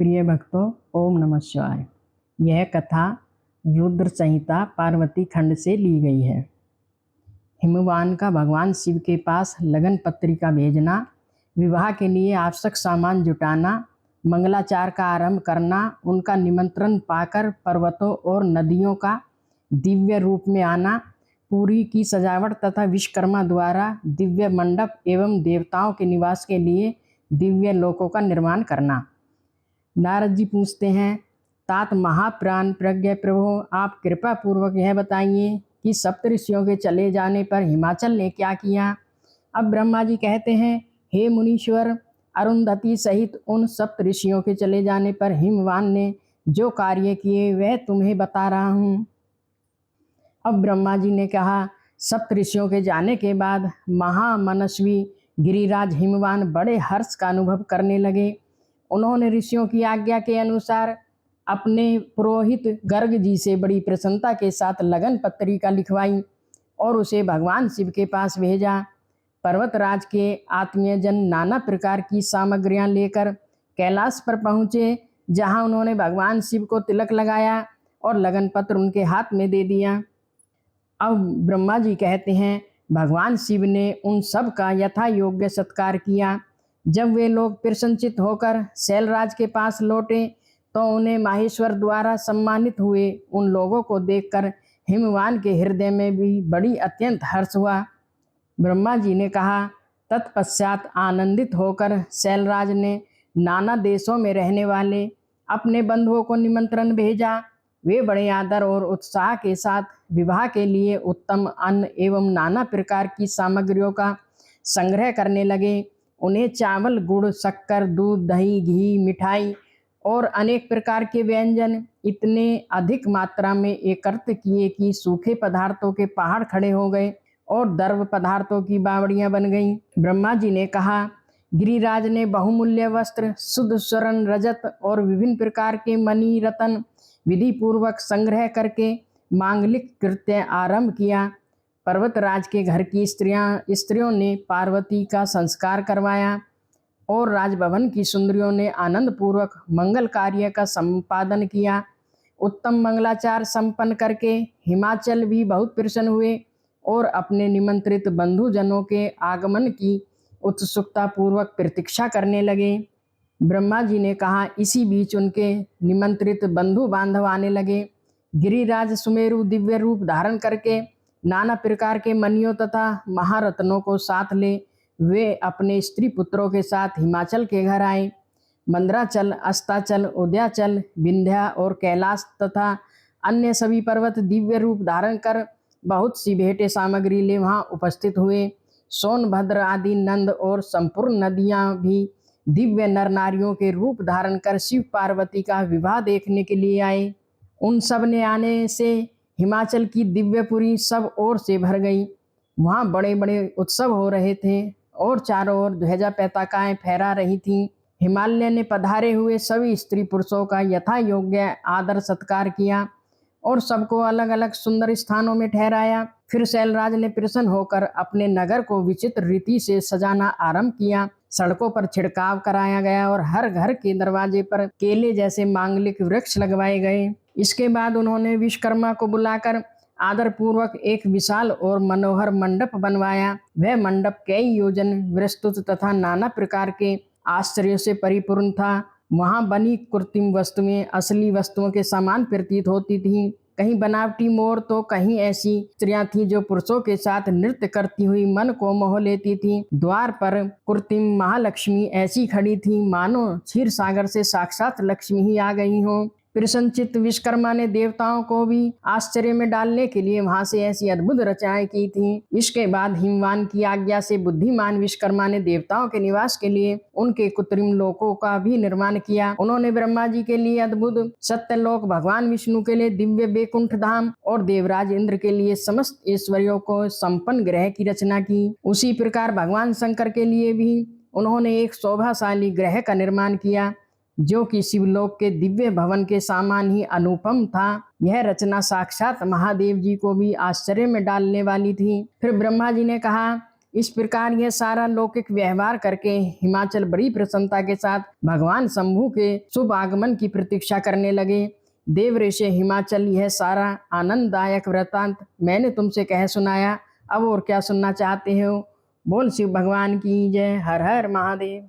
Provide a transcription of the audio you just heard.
प्रिय भक्तों, ओम नमः शिवाय। यह कथा रुद्र संहिता पार्वती खंड से ली गई है। हिमवान का भगवान शिव के पास लगन पत्रिका भेजना, विवाह के लिए आवश्यक सामान जुटाना, मंगलाचार का आरंभ करना, उनका निमंत्रण पाकर पर्वतों और नदियों का दिव्य रूप में आना, पुरी की सजावट तथा विश्वकर्मा द्वारा दिव्य मंडप एवं देवताओं के निवास के लिए दिव्य लोकों का निर्माण करना। नारद जी पूछते हैं, तात महाप्राण प्रज्ञ प्रभु, आप कृपा पूर्वक यह बताइए कि सप्त ऋषियों के चले जाने पर हिमाचल ने क्या किया। अब ब्रह्मा जी कहते हैं, हे मुनीश्वर, अरुंधति सहित उन सप्त ऋषियों के चले जाने पर हिमवान ने जो कार्य किए वह तुम्हें बता रहा हूँ। अब ब्रह्मा जी ने कहा, सप्त ऋषियों के जाने के बाद महामनस्वी गिरिराज हिमवान बड़े हर्ष का अनुभव करने लगे। उन्होंने ऋषियों की आज्ञा के अनुसार अपने पुरोहित गर्ग जी से बड़ी प्रसन्नता के साथ लगन पत्रिका लिखवाई और उसे भगवान शिव के पास भेजा। पर्वतराज के आत्मीय जन नाना प्रकार की सामग्रियां लेकर कैलाश पर पहुँचे, जहां उन्होंने भगवान शिव को तिलक लगाया और लगन पत्र उनके हाथ में दे दिया। अब ब्रह्मा जी कहते हैं, भगवान शिव ने उन सब का यथा योग्य सत्कार किया। जब वे लोग प्रसन्नचित होकर शैलराज के पास लौटे तो उन्हें माहेश्वर द्वारा सम्मानित हुए उन लोगों को देखकर हिमवान के हृदय में भी बड़ी अत्यंत हर्ष हुआ। ब्रह्मा जी ने कहा, तत्पश्चात आनंदित होकर शैलराज ने नाना देशों में रहने वाले अपने बंधुओं को निमंत्रण भेजा। वे बड़े आदर और उत्साह के साथ विवाह के लिए उत्तम अन्न एवं नाना प्रकार की सामग्रियों का संग्रह करने लगे। उन्हें चावल, गुड़, शक्कर, दूध, दही, घी, मिठाई और अनेक प्रकार के व्यंजन इतने अधिक मात्रा में एकत्र किए कि सूखे पदार्थों के पहाड़ खड़े हो गए और द्रव पदार्थों की बावड़ियां बन गईं। ब्रह्मा जी ने कहा, गिरिराज ने बहुमूल्य वस्त्र, शुद्ध स्वर्ण, रजत और विभिन्न प्रकार के मणि रत्न विधि पूर्वक संग्रह करके मांगलिक कृत्य आरंभ किया। पर्वतराज के घर की स्त्रियों ने पार्वती का संस्कार करवाया और राजभवन की सुंदरियों ने आनंद पूर्वक मंगल कार्य का संपादन किया। उत्तम मंगलाचार संपन्न करके हिमाचल भी बहुत प्रसन्न हुए और अपने निमंत्रित बंधुजनों के आगमन की उत्सुकता पूर्वक प्रतीक्षा करने लगे। ब्रह्मा जी ने कहा, इसी बीच उनके निमंत्रित बंधु बांधव आने लगे। गिरिराज सुमेरु दिव्य रूप धारण करके नाना प्रकार के मणियों तथा महारत्नों को साथ ले वे अपने स्त्री पुत्रों के साथ हिमाचल के घर आए। मंदराचल, अस्ताचल, उदयाचल, विंध्या और कैलाश तथा अन्य सभी पर्वत दिव्य रूप धारण कर बहुत सी भेंटे सामग्री ले वहाँ उपस्थित हुए। सोनभद्र आदि नंद और संपूर्ण नदियाँ भी दिव्य नर नारियों के रूप धारण कर शिव पार्वती का विवाह देखने के लिए आए। उन सब ने आने से हिमाचल की दिव्यपुरी सब ओर से भर गई। वहाँ बड़े बड़े उत्सव हो रहे थे और चारों ओर ध्वजा पताकाएं फहरा रही थीं। हिमालय ने पधारे हुए सभी स्त्री पुरुषों का यथा योग्य आदर सत्कार किया और सबको अलग अलग सुंदर स्थानों में ठहराया। फिर शैलराज ने प्रसन्न होकर अपने नगर को विचित्र रीति से सजाना आरंभ किया। सड़कों पर छिड़काव कराया गया और हर घर के दरवाजे पर केले जैसे मांगलिक वृक्ष लगवाए गए। इसके बाद उन्होंने विश्वकर्मा को बुलाकर आदर पूर्वक एक विशाल और मनोहर मंडप बनवाया। वह मंडप कई योजन विस्तृत तथा नाना प्रकार के आश्चर्यों से परिपूर्ण था। वहाँ बनी कृत्रिम वस्तुएं असली वस्तुओं के समान प्रतीत होती थीं। कहीं बनावटी मोर तो कहीं ऐसी स्त्रियां थीं जो पुरुषों के साथ नृत्य करती हुई मन को मोह लेती थीं। द्वार पर कृत्रिम महालक्ष्मी ऐसी खड़ी थीं मानो क्षीर सागर से साक्षात लक्ष्मी ही आ गई हों। प्रसन्नचित्त विश्वकर्मा ने देवताओं को भी आश्चर्य में डालने के लिए वहां से ऐसी अद्भुत रचनाएं की थीं। इसके बाद हिमवान की आज्ञा से बुद्धिमान विश्वकर्मा ने देवताओं के निवास के लिए उनके कृत्रिम लोकों का भी निर्माण किया। उन्होंने ब्रह्मा जी के लिए अद्भुत सत्यलोक, भगवान विष्णु के लिए दिव्य वैकुंठ धाम और देवराज इंद्र के लिए समस्त ऐश्वर्यों को संपन्न ग्रह की रचना की। उसी प्रकार भगवान शंकर के लिए भी उन्होंने एक शोभाशाली ग्रह का निर्माण किया जो कि शिवलोक के दिव्य भवन के समान ही अनुपम था। यह रचना साक्षात महादेव जी को भी आश्चर्य में डालने वाली थी। फिर ब्रह्मा जी ने कहा, इस प्रकार यह सारा लौकिक व्यवहार करके हिमाचल बड़ी प्रसन्नता के साथ भगवान शंभु के शुभ आगमन की प्रतीक्षा करने लगे। देव ऋषि हिमाचल, यह सारा आनंददायक वृत्तांत मैंने तुमसे कह सुनाया, अब और क्या सुनना चाहते हो? बोल शिव भगवान की जय। हर हर महादेव।